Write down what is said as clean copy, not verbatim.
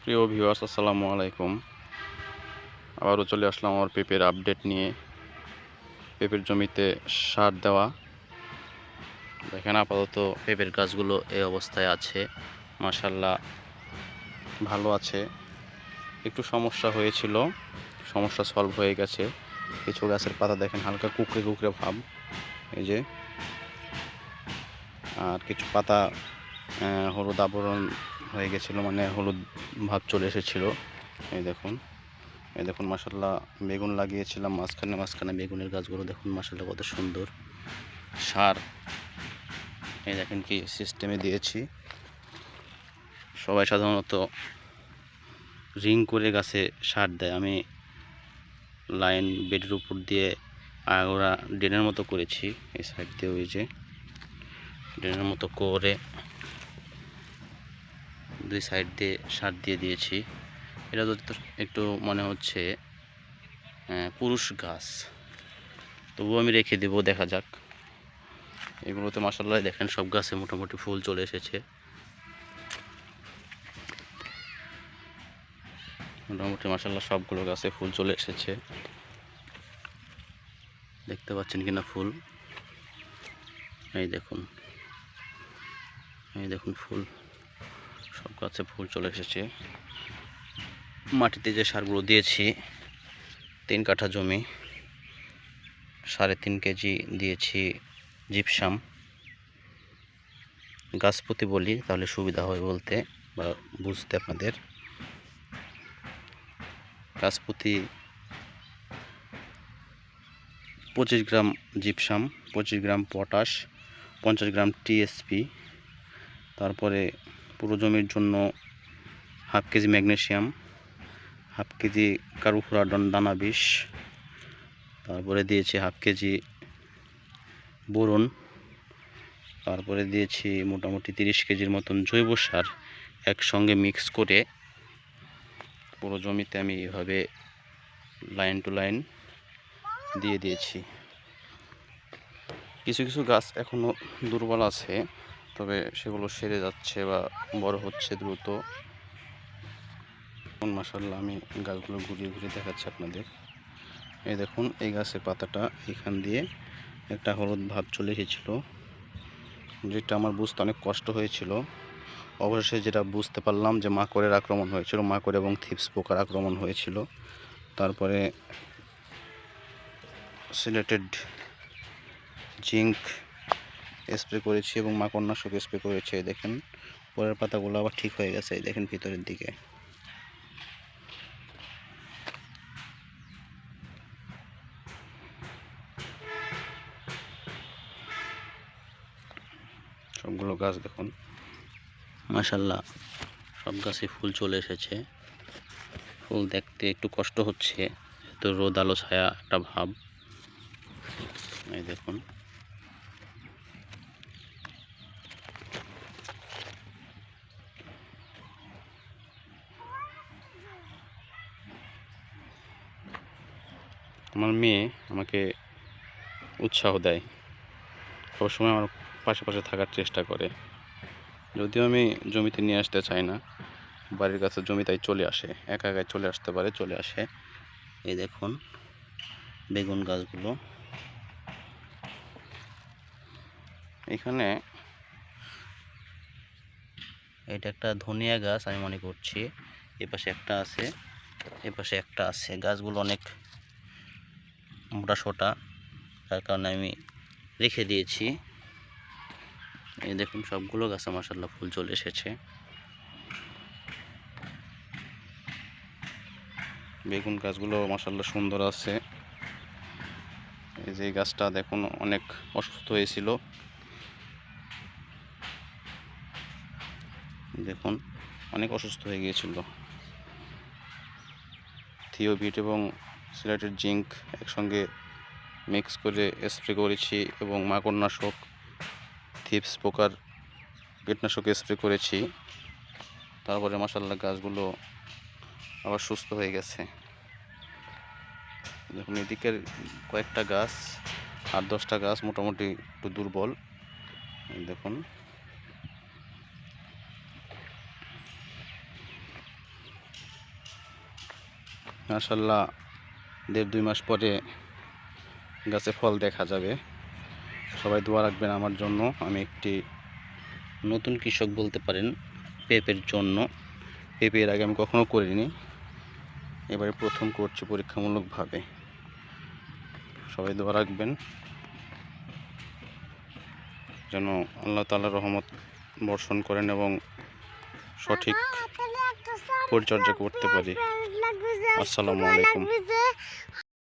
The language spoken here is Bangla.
প্রিয় ভিউয়ার্স, আসসালামু আলাইকুম। আবারও চলে আসলাম আমার পেঁপের আপডেট নিয়ে। পেঁপের জমিতে সার দেওয়া। দেখেন আপাতত পেঁপের গাছগুলো এই অবস্থায় আছে। মাশাআল্লাহ ভালো আছে। একটু সমস্যা হয়েছিল, সমস্যা সলভ হয়ে গেছে। কিছু গাছের পাতা দেখেন হালকা কুকড়ে কুকড়ে ভাব, এই যে। আর কিছু পাতা হলুদ আবরণ হয়ে গেছিলো, মানে হলুদ ভাব চলে এসেছিলো। এই দেখুন মাশাআল্লাহ বেগুন লাগিয়েছিলাম, মাঝখানে বেগুনের গাছগুলো দেখুন মাশাআল্লাহ কত সুন্দর। সার এই দেখেন কি সিস্টেমে দিয়েছি। সবাই সাধারণত রিং করে গাছে সার দেয়, আমি লাইন বেডের উপর দিয়ে আগোড়া ড্রেনের মতো করেছি। এই সাইড দিয়ে ওই যে ড্রেনের মতো করে দুই সাইড দিয়ে সার দিয়ে দিয়েছি। এটা যদি একটু মনে হচ্ছে পুরুষ গাছ, তবুও আমি রেখে দেবো, দেখা যাক। এগুলোতে মাশাআল্লাহ দেখেন সব গাছে মোটামুটি ফুল চলে এসেছে। মোটামুটি মাশাআল্লাহ সবগুলো গাছে ফুল চলে এসেছে। দেখতে পাচ্ছেন কিনা ফুল? এই দেখুন, এই দেখুন ফুল, সব গাছে ফুল চলে এসেছে। মাটিতে যে সারগুলো দিয়েছি, 3 কাঠা জমি 3.5 কেজি দিয়েছি জিপসাম। গাছপতি বলি, তাহলে সুবিধা হয় বলতে বা বুঝতে আপনাদের। গাছপতি 25 গ্রাম জিপসাম, 25 গ্রাম পটাশ, 50 গ্রাম টিএসপি। তারপরে পুরো জমির জন্য 1/2 কেজি ম্যাগনেসিয়াম, 1/2 কেজি কার্বোফ্লোরাডন দানা বিষ। তারপরে দিয়েছি 1/2 কেজি বোরন। তারপরে দিয়েছি মোটামুটি 30 কেজির মতন জৈব সার। একসঙ্গে মিক্স করে পুরো জমিতে আমি এভাবে লাইন টু লাইন দিয়ে দিয়েছি। কিছু কিছু গাছ এখনও দুর্বল আছে, তবে সেগুলো সেরে যাচ্ছে বা বড় হচ্ছে দ্রুত। মাশাআল্লাহ আমি গাছগুলো ঘুরিয়ে ঘুরিয়ে দেখাচ্ছি আপনাদের। এই দেখুন, এই গাছের পাতাটা এখান দিয়ে একটা হলুদ ভাব চলে এসেছিলো, যেটা আমার বুঝতে অনেক কষ্ট হয়েছিল। অবশেষে যেটা বুঝতে পারলাম যে মাকড়ের আক্রমণ হয়েছিল, মাকড় এবং থিপস পোকার আক্রমণ হয়েছিল। তারপরে সিলেটেড জিঙ্ক স্প্রে করেছি এবং মাকড়নাশক স্প্রে করেছি। দেখেন পরের পাতাগুলো আবার ঠিক হয়ে গেছে, এই দেখেন ভিতরের দিকে। সবগুলো গাছ দেখুন মাশাআল্লাহ সব গাছে ফুল চলে এসেছে। ফুল দেখতে একটু কষ্ট হচ্ছে, তো রোদ আলো ছায়া একটা ভাব। এই দেখুন আমার মেয়ে আমাকে উৎসাহ দেয়, সবসময় আমার পাশে পাশে থাকার চেষ্টা করে। যদিও আমি জমিতে নিয়ে আসতে চাই না, বাড়ির কাছে জমি, তাই চলে আসে, একা একাই চলে আসতে পারে, চলে আসে। এই দেখুন বেগুন গাছগুলো। এখানে এটা একটা ধনিয়া গাছ আমি মনে করছি, এপাশে একটা আছে, এপাশে একটা আছে। গাছগুলো অনেক মোটা সোটা, তার কারণে আমি রেখে দিয়েছি। এই দেখুন সবগুলো গাছে মাশাআল্লাহ ফুল চলে এসেছে। বেগুন গাছগুলো মাশাআল্লাহ সুন্দর আছে। এই যে গাছটা দেখুন অনেক অসুস্থ হয়েছিল, দেখুন অনেক অসুস্থ হয়ে গিয়েছিল। থিওবিট এবং সিলেটেড জিঙ্ক একসঙ্গে মিক্স করে স্প্রে করেছি এবং মাকড়নাশক, থিপস পোকার কীটনাশক স্প্রে করেছি। তারপরে মাশাআল্লাহ গাছগুলো আবার সুস্থ হয়ে গেছে। দেখুন এদিকের কয়েকটা গাছ, 8-10টা গাছ মোটামুটি একটু দুর্বল। দেখুন মাশাআল্লাহ 1.5-2 মাস পরে গাছে ফল দেখা যাবে। সবাই দোয়া রাখবেন আমার জন্য। আমি একটি নতুন কৃষক বলতে পারেন পেঁপের জন্য। পেঁপে এর আগে আমি কখনো করিনি, এবারে প্রথম করছি পরীক্ষামূলকভাবে। সবাই দোয়া রাখবেন যেন আল্লাহ তাআলার রহমত বর্ষণ করেন এবং সঠিক পরিচর্যা করতে পারি। আসসালামু আলাইকুম।